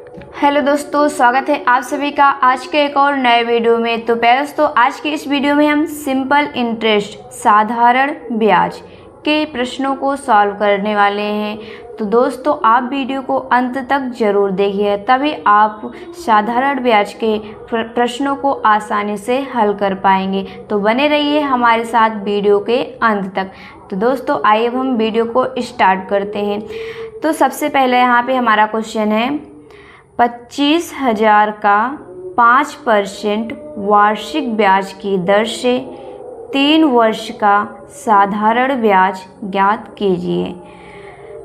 Hello दोस्तों, स्वागत है आप सभी का आज के एक और नए वीडियो में। तो पहले दोस्तों, आज के इस वीडियो में हम सिंपल इंटरेस्ट साधारण ब्याज के प्रश्नों को सॉल्व करने वाले हैं। तो दोस्तों, आप वीडियो को अंत तक ज़रूर देखिए, तभी आप साधारण ब्याज के प्रश्नों को आसानी से हल कर पाएंगे। तो बने रहिए हमारे साथ वीडियो के अंत तक। तो दोस्तों, आइए अब हम वीडियो को स्टार्ट करते हैं। तो सबसे पहले यहाँ पे हमारा क्वेश्चन है 25,000 का 5% वार्षिक ब्याज की दर से 3 वर्ष का साधारण ब्याज ज्ञात कीजिए।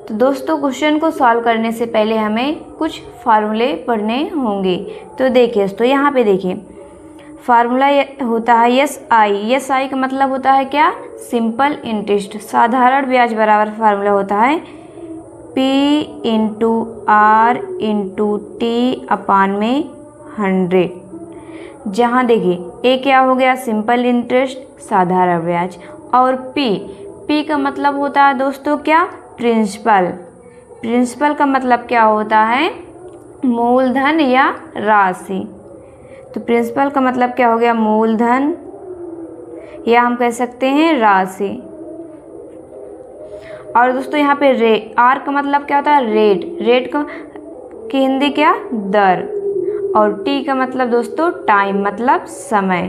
तो दोस्तों, क्वेश्चन को सॉल्व करने से पहले हमें कुछ फार्मूले पढ़ने होंगे। तो देखिए दोस्तों, यहाँ पे देखिए फार्मूला होता है एस आई का मतलब होता है क्या? Simple interest. साधारण ब्याज बराबर फार्मूला होता है P into R into T upon में 100। जहाँ देखिए A क्या हो गया? सिंपल इंटरेस्ट साधारण ब्याज, और P का मतलब होता है दोस्तों क्या? प्रिंसिपल। प्रिंसिपल का मतलब क्या होता है? मूलधन या राशि। तो प्रिंसिपल का मतलब क्या हो गया? मूलधन, या हम कह सकते हैं राशि। और दोस्तों यहाँ पे आर का मतलब क्या होता है? रेट की हिंदी क्या? दर। और टी का मतलब दोस्तों टाइम, मतलब समय,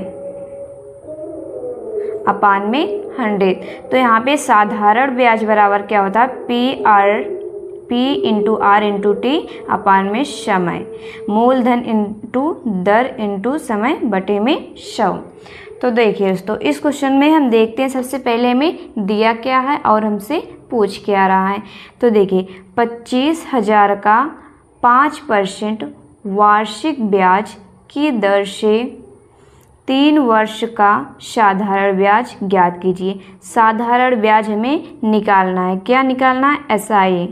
अपान में 100। तो यहाँ पे साधारण ब्याज बराबर क्या होता है? P into R into T upon में समय। मूलधन इंटू दर इंटू समय बटे में 100। तो देखिए दोस्तों, इस क्वेश्चन में हम देखते हैं सबसे पहले हमें दिया क्या है और हमसे पूछ क्या रहा है। तो देखिए 25,000 का 5% वार्षिक ब्याज की दर से 3 वर्ष का साधारण ब्याज ज्ञात कीजिए। साधारण ब्याज हमें निकालना है। क्या निकालना है? SI।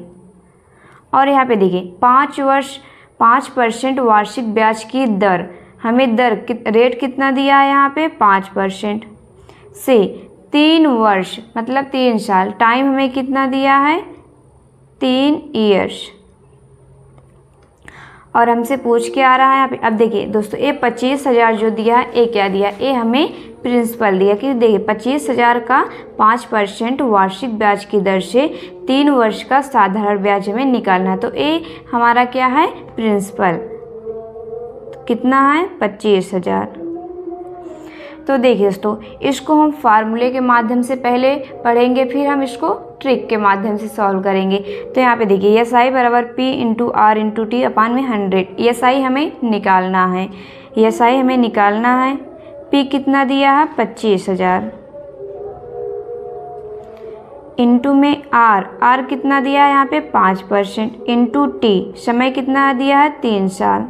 और यहाँ पे देखिए 5% वार्षिक ब्याज की दर, हमें रेट कितना दिया है यहाँ पे? 5% से 3 वर्ष मतलब 3 साल। टाइम हमें कितना दिया है? 3 ईयर्स। और हमसे पूछ के आ रहा है यहाँ पे। अब देखिए दोस्तों, ये 25,000 जो दिया है, ये क्या दिया? ये हमें प्रिंसिपल दिया कि देखिए 25,000 का 5% वार्षिक ब्याज की दर से 3 वर्ष का साधारण ब्याज हमें निकालना है। तो ये हमारा क्या है? प्रिंसिपल। कितना है? 25,000। तो देखिए दोस्तों, इसको हम फार्मूले के माध्यम से पहले पढ़ेंगे, फिर हम इसको ट्रिक के माध्यम से सॉल्व करेंगे। तो यहाँ पे देखिए एस आई बराबर P into R into T upon में 100। एस आई हमें निकालना है। P कितना दिया है? 25,000 इंटू में आर कितना दिया है यहाँ पे? 5% इंटू टी समय कितना दिया है? 3 साल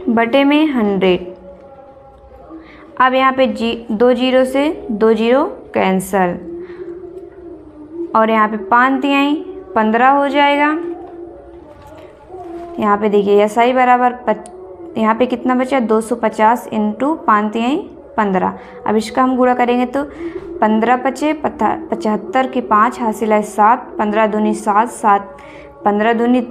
बटे में 100। अब यहाँ पे 2 जीरो से 2 जीरो कैंसल, और यहाँ पे 5 तिहाई 15 हो जाएगा। यहाँ पे देखिए एस आई बराबर यहाँ पे कितना बचा? 250 इंटू 5 तिहाई 15। अब इसका हम गुणा करेंगे तो 15 बचे 75 की 5 हासिल है 7, 15 दूनी 7, 15 दूनी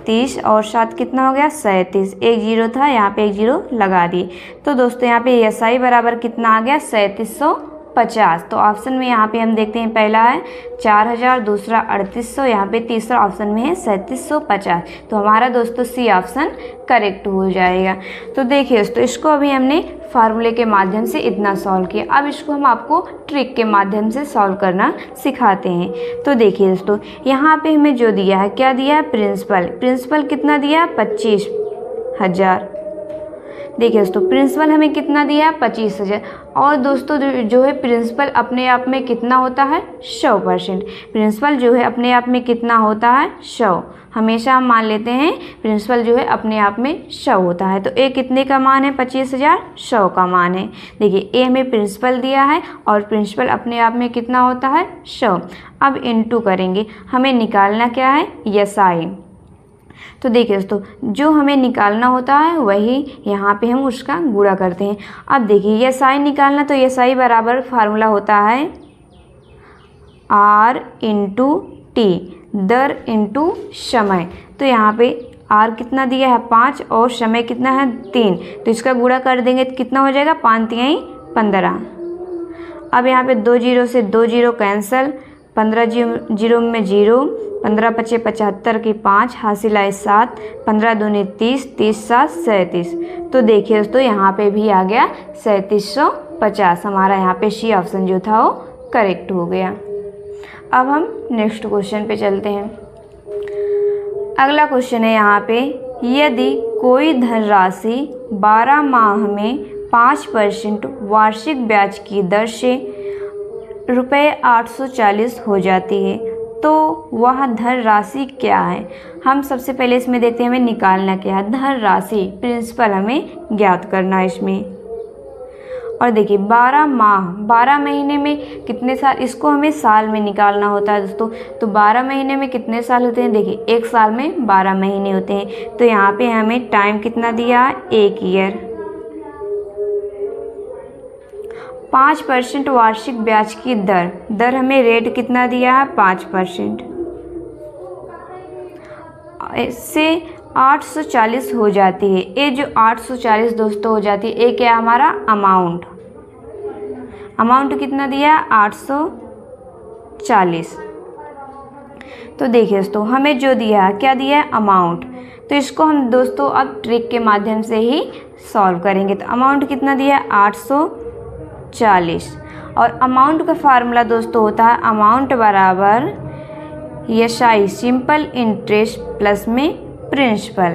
30 और 7 कितना हो गया? 37। एक जीरो था, यहाँ पे एक जीरो लगा दिए। तो दोस्तों यहाँ पे एस आई बराबर कितना आ गया? 3750। तो ऑप्शन में यहाँ पे हम देखते हैं, पहला है 4000, दूसरा 3800, यहाँ पे तीसरा ऑप्शन में है 3750। तो हमारा दोस्तों सी ऑप्शन करेक्ट हो जाएगा। तो देखिए दोस्तों, इसको अभी हमने फार्मूले के माध्यम से इतना सॉल्व किया। अब इसको हम आपको ट्रिक के माध्यम से सॉल्व करना सिखाते हैं। तो देखिए दोस्तों, यहाँ पे हमें जो दिया है, क्या दिया है? प्रिंसिपल कितना दिया है? 25,000। देखिए दोस्तों, प्रिंसिपल हमें कितना दिया? 25,000। और दोस्तों जो है प्रिंसिपल अपने आप में कितना होता है? 100%। प्रिंसिपल जो है अपने आप में कितना होता है? 100। हमेशा हम मान लेते हैं प्रिंसिपल जो है अपने आप में 100 होता है। तो ए कितने का मान है? 25,000 100 का मान है। देखिए ए हमें प्रिंसिपल दिया है और प्रिंसिपल अपने आप में कितना होता है? 100। अब इनटू करेंगे, हमें निकालना क्या है? S I. तो देखिए दोस्तों, जो हमें निकालना होता है वही यहाँ पे हम उसका गुणा करते हैं। अब देखिए एस आई निकालना, तो एस आई बराबर फार्मूला होता है R इंटू टी, दर इंटू समय। तो यहाँ पे आर कितना दिया है 5 और समय कितना है 3, तो इसका गुणा कर देंगे तो कितना हो जाएगा 5 3 15। अब यहाँ पे 2 जीरो से 2 जीरो कैंसिल, 15 जीरो में 0, 15 पचे 75 की 5 हासिल आए 7, 15 दूनी 30, 30 7 37। तो देखिए दोस्तों यहाँ पे भी आ गया 3750। हमारा यहाँ पे सी ऑप्शन जो था वो करेक्ट हो गया। अब हम नेक्स्ट क्वेश्चन पे चलते हैं। अगला क्वेश्चन है यहाँ पे, यदि कोई धनराशि 12 माह में 5% वार्षिक ब्याज की दर से रुपये 840 हो जाती है तो वह धनराशि क्या है। हम सबसे पहले इसमें देखते हैं हमें निकालना क्या है। धनराशि प्रिंसिपल हमें ज्ञात करना है इसमें। और देखिए 12 माह, 12 महीने में कितने साल, इसको हमें साल में निकालना होता है दोस्तों। तो 12 महीने में कितने साल होते हैं, देखिए एक साल में 12 महीने होते हैं। तो यहाँ पे हमें टाइम कितना दिया है 1 ईयर। 5% वार्षिक ब्याज की दर हमें रेट कितना दिया है 5%। इससे 840 हो जाती है। ये जो 840 दोस्तों हो जाती है, ये क्या हमारा अमाउंट कितना दिया है 840। तो देखिए दोस्तों हमें जो दिया है क्या दिया है अमाउंट, तो इसको हम दोस्तों अब ट्रिक के माध्यम से ही सॉल्व करेंगे। तो अमाउंट कितना दिया है 840 और अमाउंट का फार्मूला दोस्तों होता है अमाउंट बराबर SI सिंपल इंटरेस्ट प्लस में प्रिंसिपल।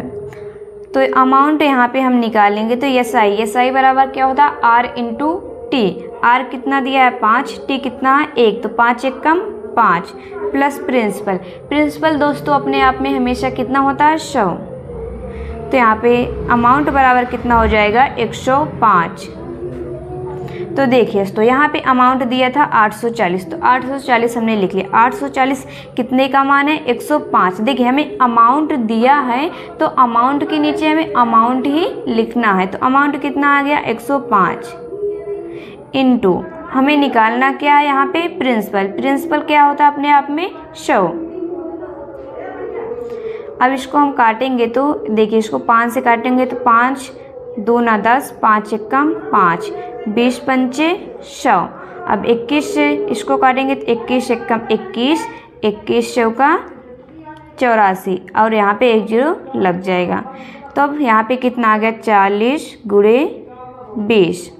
तो अमाउंट यहाँ पे हम निकालेंगे तो SI बराबर क्या होता है R इंटू टी। R कितना दिया है 5, T कितना है 1, तो 5 1 कम 5 प्लस प्रिंसिपल दोस्तों अपने आप में हमेशा कितना होता है 100। तो यहाँ पे अमाउंट बराबर कितना हो जाएगा 105। तो देखिए तो यहाँ पे अमाउंट दिया था 840, तो 840 हमने लिख लिया। 840 कितने का मान है 105। देखिए हमें अमाउंट दिया है तो अमाउंट के नीचे हमें अमाउंट ही लिखना है। तो अमाउंट कितना आ गया 105 इंटू हमें निकालना क्या है यहाँ पे प्रिंसिपल क्या होता है अपने आप में 100। अब इसको हम काटेंगे तो देखिए इसको 5 से काटेंगे तो 5 2 ना 10, 5 1 कम 5, 20 पंचे 100। अब 21 से इसको काटेंगे तो 21 1 कम 21, 21 चौका 84 और यहाँ पे 1 0 लग जाएगा। तो अब यहाँ पे कितना आ गया 40 गुणे 20।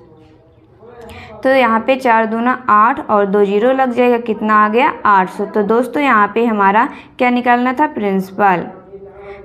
तो यहाँ पे 4 दूना 8 और 2 0 लग जाएगा, कितना आ गया 800। तो दोस्तों यहाँ पे हमारा क्या निकालना था प्रिंसिपल।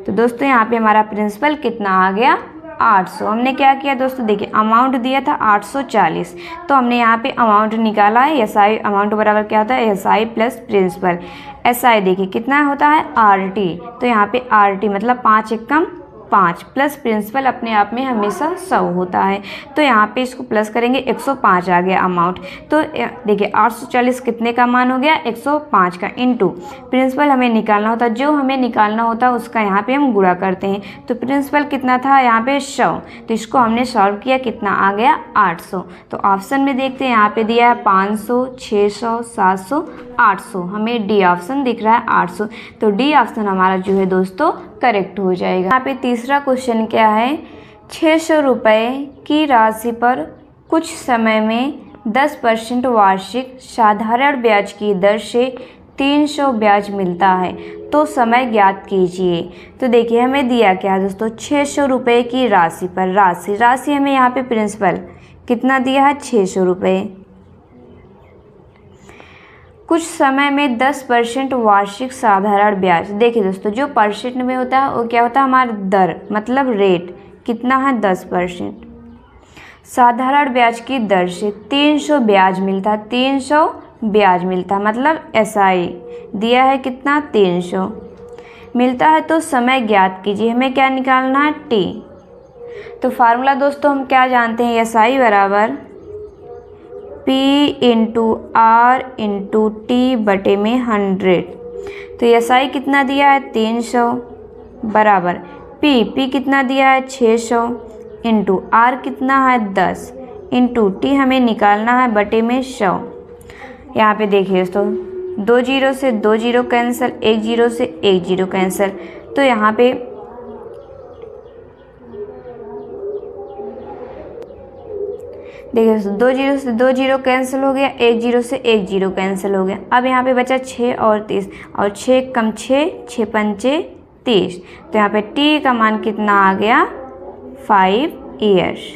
तो दोस्तों यहाँ पे हमारा प्रिंसिपल कितना आ गया 800। हमने क्या किया दोस्तों, देखिए अमाउंट दिया था 840 तो हमने यहाँ पे अमाउंट निकाला है। SI अमाउंट बराबर क्या होता है SI प्लस प्रिंसिपल। SI देखिए कितना होता है RT, तो यहाँ पे RT मतलब 5 1 कम 5 प्लस प्रिंसिपल अपने आप में हमेशा 100 होता है। तो यहाँ पे इसको प्लस करेंगे 105 आ गया अमाउंट। तो देखिए 840 कितने का मान हो गया 105 का इंटू प्रिंसिपल हमें निकालना होता है। जो हमें निकालना होता है उसका यहाँ पे हम गुणा करते हैं। तो प्रिंसिपल कितना था यहाँ पे 100, तो इसको हमने सॉल्व किया, कितना आ गया 800। तो ऑप्शन में देखते हैं यहाँ पे दिया है 500 600 700 800, हमें डी ऑप्शन दिख रहा है 800। तो डी ऑप्शन हमारा जो है दोस्तों करेक्ट हो जाएगा। यहाँ पे तीसरा क्वेश्चन क्या है, 600 रुपये की राशि पर कुछ समय में 10% वार्षिक साधारण ब्याज की दर से 300 ब्याज मिलता है तो समय ज्ञात कीजिए। तो देखिए हमें दिया क्या दोस्तों 600 रुपये की राशि पर राशि हमें यहाँ पे प्रिंसिपल कितना दिया है 600 रुपये। कुछ समय में 10% वार्षिक साधारण ब्याज। देखिए दोस्तों जो परसेंट में होता है वो क्या होता है हमारा दर मतलब रेट कितना है 10%। साधारण ब्याज की दर से 300 ब्याज मिलता है, 300 ब्याज मिलता है मतलब SI दिया है कितना 300 मिलता है। तो समय ज्ञात कीजिए, हमें क्या निकालना है T। तो फार्मूला दोस्तों हम क्या जानते हैं SI बराबर P into R into T बटे में 100। तो SI कितना दिया है 300 बराबर P कितना दिया है 600 इंटू R कितना है 10 इंटू टी हमें निकालना है बटे में 100। यहाँ पे देखिए दोस्तों 2 0 से 2 0 कैंसिल, 1 0 से 1 0 कैंसिल। तो यहाँ पे देखिए दोस्तों 2 जीरो से 2 जीरो कैंसिल हो गया, 1 जीरो से 1 जीरो कैंसिल हो गया। अब यहाँ पे बचा 6 और 30 और 6 कम 6, 6 पंचे 30। तो यहाँ पे t का मान कितना आ गया 5 ईयर्स।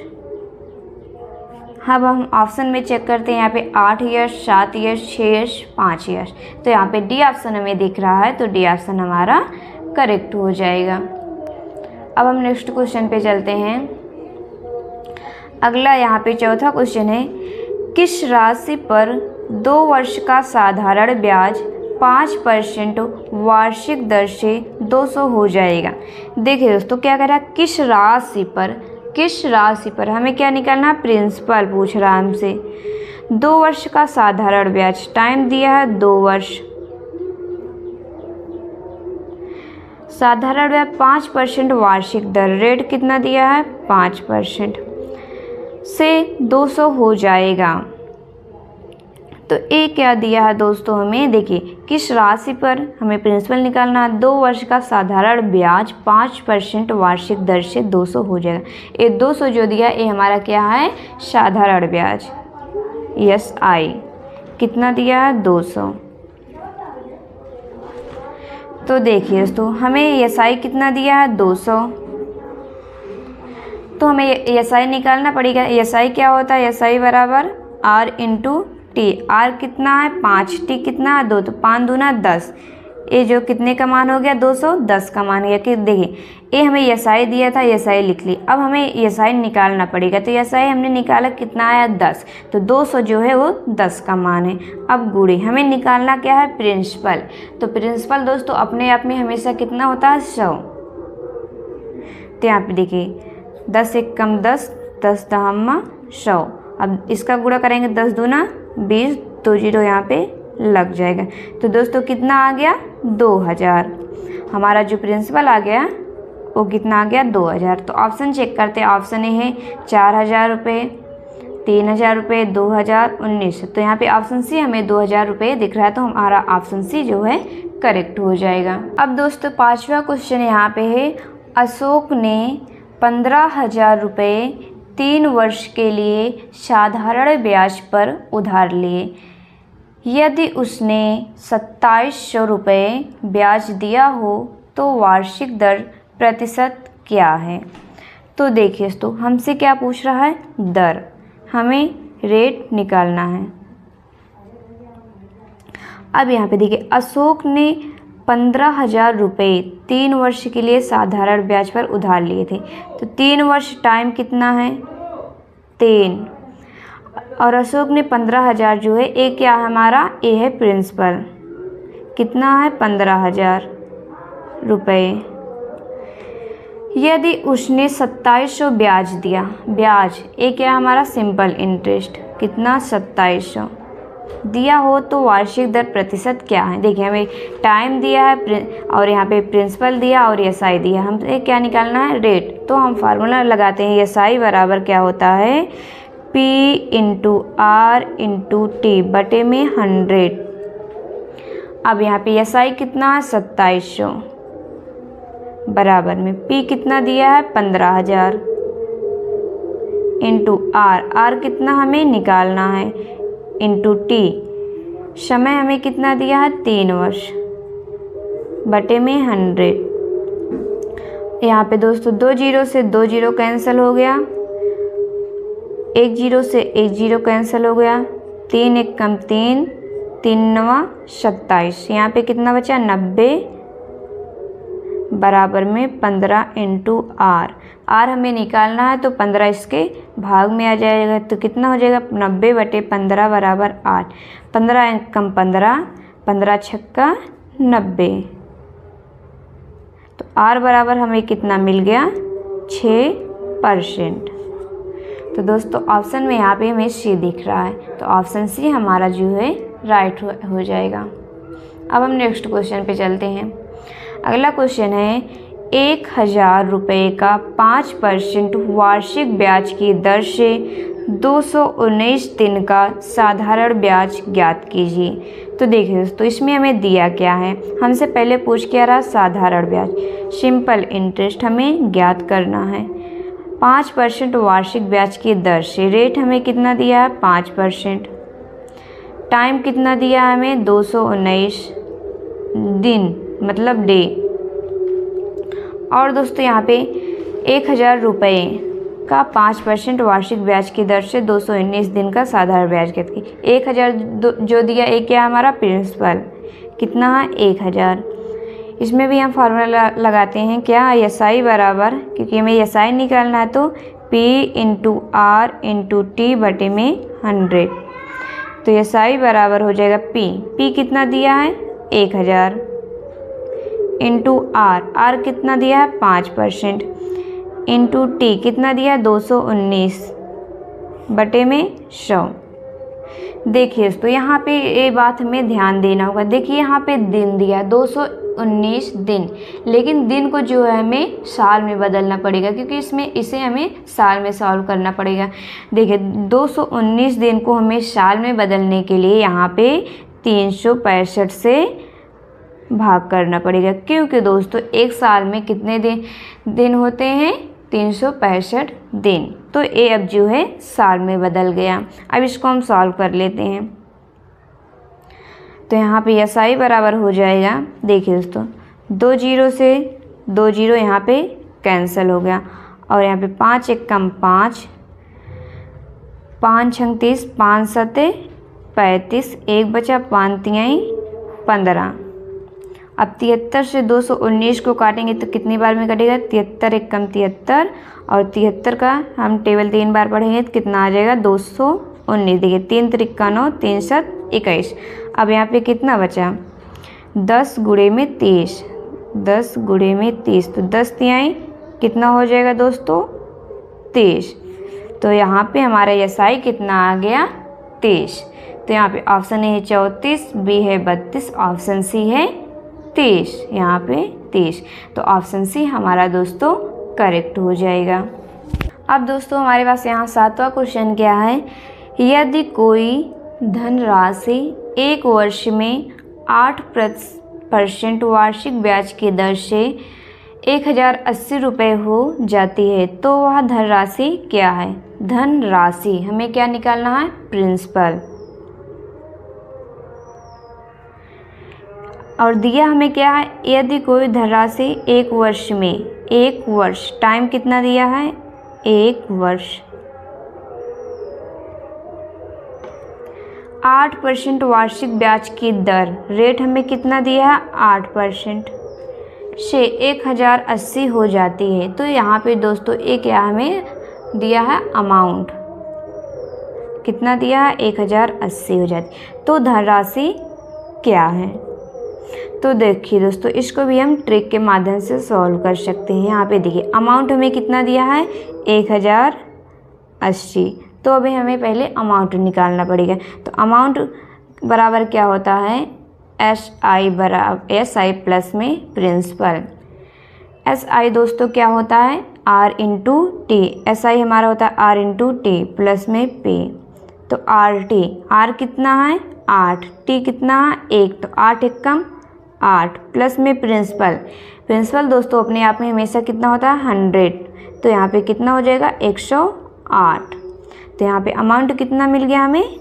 अब हम ऑप्शन में चेक करते हैं, यहाँ पे 8 ईयर्स, 7 ईयर्स, 6 ईयर्स, 5 ईयर्स। तो यहाँ पे डी ऑप्शन हमें दिख रहा है, तो डी ऑप्शन हमारा करेक्ट हो जाएगा। अब हम नेक्स्ट क्वेश्चन पे चलते हैं। अगला यहाँ पे चौथा क्वेश्चन है, किस राशि पर 2 वर्ष का साधारण ब्याज 5% वार्षिक दर से 200 हो जाएगा। देखिए दोस्तों क्या कह रहा है, किस राशि पर हमें क्या निकालना है, प्रिंसिपल पूछ रहा है हमसे। 2 वर्ष का साधारण ब्याज, टाइम दिया है 2 वर्ष, साधारण ब्याज 5% वार्षिक दर, रेट कितना दिया है 5% से 200 हो जाएगा। तो ए क्या दिया है दोस्तों हमें, देखिए किस राशि पर हमें प्रिंसिपल निकालना है, 2 वर्ष का साधारण ब्याज 5% वार्षिक दर से 200 हो जाएगा। ये 200 जो दिया ये हमारा क्या है, साधारण ब्याज, यस आई कितना दिया है 200। तो देखिए दोस्तों हमें एस आई कितना दिया है 200, तो हमें एस आई निकालना पड़ेगा। एस आई क्या होता है, एस आई बराबर आर इंटू टी। आर कितना है 5, टी कितना है 2, तो 5 दूना 10। ये जो कितने का मान हो गया 210 का मान गया। कि देखिए ये हमें एस आई दिया था, एस आई लिख ली। अब हमें एस आई निकालना पड़ेगा, तो एस आई हमने निकाला कितना आया 10, तो 200 जो है वो 10 का मान है। अब गुणे हमें निकालना क्या है, प्रिंसिपल। तो प्रिंसिपल दोस्तों अपने आप में हमेशा कितना होता है 100। तो यहाँ पे देखिए 10 एक कम 10, 10 दहम्मा 100। अब इसका गुणा करेंगे 10 दूना 20, 2 जीरो यहाँ पे लग जाएगा। तो दोस्तों कितना आ गया 2000। हमारा जो प्रिंसिपल आ गया वो कितना आ गया 2000। तो ऑप्शन चेक करते हैं। ऑप्शन ए है 4000 रुपये, 3000 रुपये, 2019। तो यहाँ पे ऑप्शन सी हमें 2000 रुपये दिख रहा है, तो हमारा ऑप्शन सी जो है करेक्ट हो जाएगा। अब दोस्तों 5वां क्वेश्चन यहाँ पे है, अशोक ने 15,000 रुपये 3 वर्ष के लिए साधारण ब्याज पर उधार लिए। यदि उसने 2700 रुपये ब्याज दिया हो तो वार्षिक दर प्रतिशत क्या है। तो देखिए दोस्तों हमसे क्या पूछ रहा है, दर, हमें रेट निकालना है। अब यहाँ पे देखिए अशोक ने 15,000 रुपये 3 वर्ष के लिए साधारण ब्याज पर उधार लिए थे। तो 3 वर्ष टाइम कितना है 3, और अशोक ने 15,000 जो है ए क्या है हमारा, ए है प्रिंसिपल, कितना है 15,000 रुपये। यदि उसने 2700 ब्याज दिया, ब्याज ए क्या हमारा सिंपल इंटरेस्ट, कितना 2700 दिया हो तो वार्षिक दर प्रतिशत क्या है। देखिए हमें टाइम दिया है और यहाँ पे प्रिंसिपल दिया और एस आई दिया, हमें क्या निकालना है रेट। तो हम फार्मूला लगाते हैं, एस आई बराबर क्या होता है P into R into T बटे में 100। अब यहाँ पे एस आई कितना है 2700 बराबर में P कितना दिया है 15,000 इंटू आर कितना हमें निकालना है इंटू टी, समय हमें कितना दिया है 3 वर्ष बटे में 100। यहाँ पे दोस्तों 2 जीरो से 2 जीरो कैंसिल हो गया, 1 जीरो से 1 जीरो कैंसिल हो गया, 3 एक कम 3, 3 नवा 27। यहाँ पे कितना बचा 90 बराबर में 15 इंटू आर हमें निकालना है, तो 15 इसके भाग में आ जाएगा, तो कितना हो जाएगा 90 बटे 15 बराबर 8। 15 एक कम 15, 15 छक्का 90। तो आर बराबर हमें कितना मिल गया 6%। तो दोस्तों ऑप्शन में यहाँ पे हमें सी दिख रहा है, तो ऑप्शन सी हमारा जो है राइट हो जाएगा। अब हम नेक्स्ट क्वेश्चन पे चलते हैं। अगला क्वेश्चन है 1000 रुपये का 5% वार्षिक ब्याज की दर से 219 दिन का साधारण ब्याज ज्ञात कीजिए। तो देखिए दोस्तों इसमें हमें दिया क्या है, हमसे पहले पूछ क्या रहा साधारण ब्याज, सिंपल इंटरेस्ट हमें ज्ञात करना है। 5% वार्षिक ब्याज की दर से। रेट हमें कितना दिया है 5%। टाइम कितना दिया है हमें 219 दिन मतलब डे। और दोस्तों यहाँ पे 1000 रुपये का 5% वार्षिक ब्याज की दर से 219 दिन का साधारण ब्याज की 1000 जो दिया एक क्या हमारा प्रिंसिपल कितना है 1000। इसमें भी हम फार्मूला लगाते हैं क्या SI बराबर, क्योंकि हमें SI निकालना है तो P into R into T बटे में 100। तो SI बराबर हो जाएगा P कितना दिया है 1000 इंटू R कितना दिया है 5% इंटू T कितना दिया है 219 बटे में 100। देखिए दोस्तों यहाँ पे ये बात हमें ध्यान देना होगा। देखिए यहाँ पे दिन दिया 219 दिन, लेकिन दिन को जो है हमें साल में बदलना पड़ेगा, क्योंकि इसे हमें साल में सॉल्व करना पड़ेगा। देखिए 219 दिन को हमें साल में बदलने के लिए यहाँ पे 365 से भाग करना पड़ेगा, क्योंकि दोस्तों एक साल में कितने दिन होते हैं 365 दिन। तो ये अब जो है साल में बदल गया। अब इसको हम सॉल्व कर लेते हैं। तो यहाँ पे SI बराबर हो जाएगा, देखिए दोस्तों 2 जीरो से 2 जीरो यहाँ पे कैंसिल हो गया, और यहाँ पे 5 एक कम 5, 5 छंग 30, 5 सते 35, 1 बचा 5 तियाई 15। अब 73 से 219 को काटेंगे तो कितनी बार में कटेगा 73 एक कम 73, और 73 का हम टेबल 3 बार पढ़ेंगे तो कितना आ जाएगा 219। देखिए 3 त्रिक 9, 3 7 21। अब यहाँ पे कितना बचा 10 गुणे में 30, 10 गुणे में 30 तो 10 तिहाई कितना हो जाएगा दोस्तों 23। तो यहाँ पे हमारा SI कितना आ गया 23। तो यहाँ पे ऑप्शन ए है 34, बी है 32, ऑप्शन सी है 23, यहाँ पे 23। तो ऑप्शन सी हमारा दोस्तों करेक्ट हो जाएगा। अब दोस्तों हमारे पास यहाँ 7वां क्वेश्चन क्या है, यदि कोई धनराशि एक वर्ष में 8% वार्षिक ब्याज की दर से 1080 रुपये हो जाती है तो वह धनराशि क्या है। धनराशि हमें क्या निकालना है प्रिंसिपल, और दिया हमें क्या है यदि कोई धनराशि एक वर्ष में, एक वर्ष टाइम कितना दिया है 1 वर्ष, 8% वार्षिक ब्याज की दर, रेट हमें कितना दिया है 8% से 1080 हो जाती है। तो यहाँ पे दोस्तों एक क्या हमें दिया है अमाउंट, कितना दिया है 1080 हो जाती। तो धनराशि क्या है, तो देखिए दोस्तों इसको भी हम ट्रिक के माध्यम से सॉल्व कर सकते हैं। यहाँ पे देखिए अमाउंट हमें कितना दिया है 1080, तो अभी हमें पहले अमाउंट निकालना पड़ेगा। तो अमाउंट बराबर क्या होता है SI प्लस में प्रिंसिपल। SI दोस्तों क्या होता है R इंटू टी, SI हमारा होता है R इंटू टी प्लस में P। तो RT, R कितना है 8, T कितना है 1, तो 8 एक कम 8 प्लस में प्रिंसिपल दोस्तों अपने आप में हमेशा कितना होता है 100, तो यहाँ पे कितना हो जाएगा 108। तो यहाँ पे अमाउंट कितना मिल गया हमें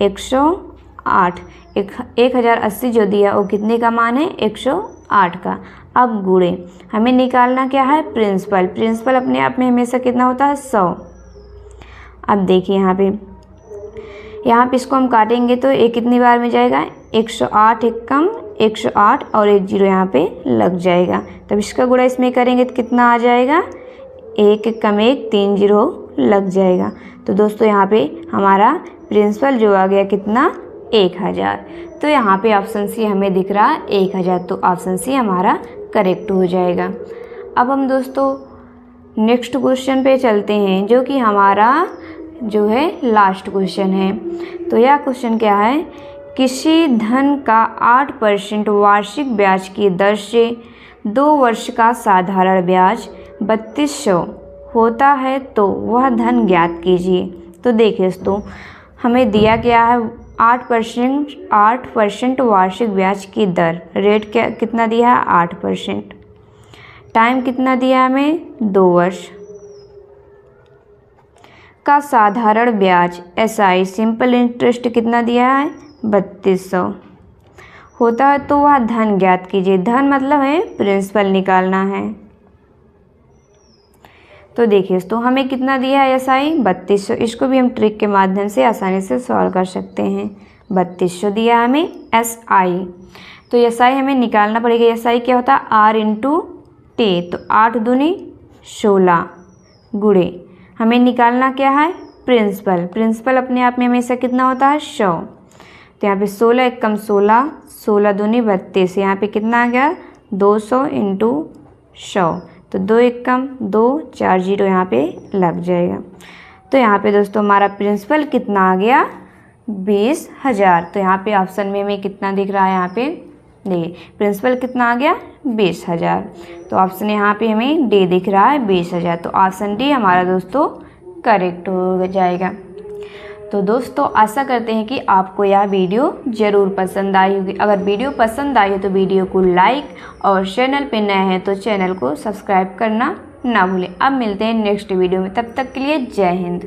108। 1080 जो दिया वो कितने का मान है 108 का। अब गुणे हमें निकालना क्या है प्रिंसिपल अपने आप में हमेशा कितना होता है 100। अब देखिए यहाँ पे इसको हम काटेंगे तो ये कितनी बार में जाएगा 108 एक कम 108 और 1 जीरो यहाँ पे लग जाएगा। तब इसका गुणा इसमें करेंगे तो कितना आ जाएगा 1 एक कम 1 3 जीरो लग जाएगा। तो दोस्तों यहाँ पे हमारा प्रिंसिपल जो आ गया कितना 1000। तो यहाँ पे ऑप्शन सी हमें दिख रहा है 1000, तो ऑप्शन सी हमारा करेक्ट हो जाएगा। अब हम दोस्तों नेक्स्ट क्वेश्चन पे चलते हैं जो कि हमारा जो है लास्ट क्वेश्चन है। तो यह क्वेश्चन क्या है, किसी धन का 8% वार्षिक ब्याज की दर से 2 वर्ष का साधारण ब्याज 3200 होता है तो वह धन ज्ञात कीजिए। तो देखिए दोस्तों हमें दिया गया है 8% वार्षिक ब्याज की दर, रेट क्या कितना दिया है 8%, टाइम कितना दिया है हमें 2 वर्ष, का साधारण ब्याज SI सिंपल इंटरेस्ट कितना दिया है 3200 होता है तो वह धन ज्ञात कीजिए। धन मतलब है प्रिंसिपल निकालना है। तो देखिए तो हमें कितना दिया है SI 3200। इसको भी हम ट्रिक के माध्यम से आसानी से सॉल्व कर सकते हैं। 3200 दिया हमें SI, तो SI हमें निकालना पड़ेगा। SI क्या होता है R इंटू T, तो 8 दूनी 16 गुणे हमें निकालना क्या है प्रिंसिपल। प्रिंसिपल अपने आप में हमेशा कितना होता है 100। तो यहाँ पे 16 एक कम 16, 16 दूनी 32, यहाँ पे कितना आ गया 200 इंटू 100, तो 2 एक कम 2, 4 जीरो यहाँ पे लग जाएगा। तो यहाँ पे दोस्तों हमारा प्रिंसिपल कितना आ गया 20,000। तो यहाँ पे ऑप्शन में हमें कितना दिख रहा है, यहाँ पे देखिए प्रिंसिपल कितना आ गया 20,000। तो ऑप्शन यहाँ पे हमें डी दिख रहा है 20,000। तो ऑप्शन डी हमारा दोस्तों करेक्ट हो जाएगा। तो दोस्तों आशा करते हैं कि आपको यह वीडियो ज़रूर पसंद आई होगी। अगर वीडियो पसंद आई हो तो वीडियो को लाइक और चैनल पे नए हैं तो चैनल को सब्सक्राइब करना ना भूलें। अब मिलते हैं नेक्स्ट वीडियो में, तब तक के लिए जय हिंद।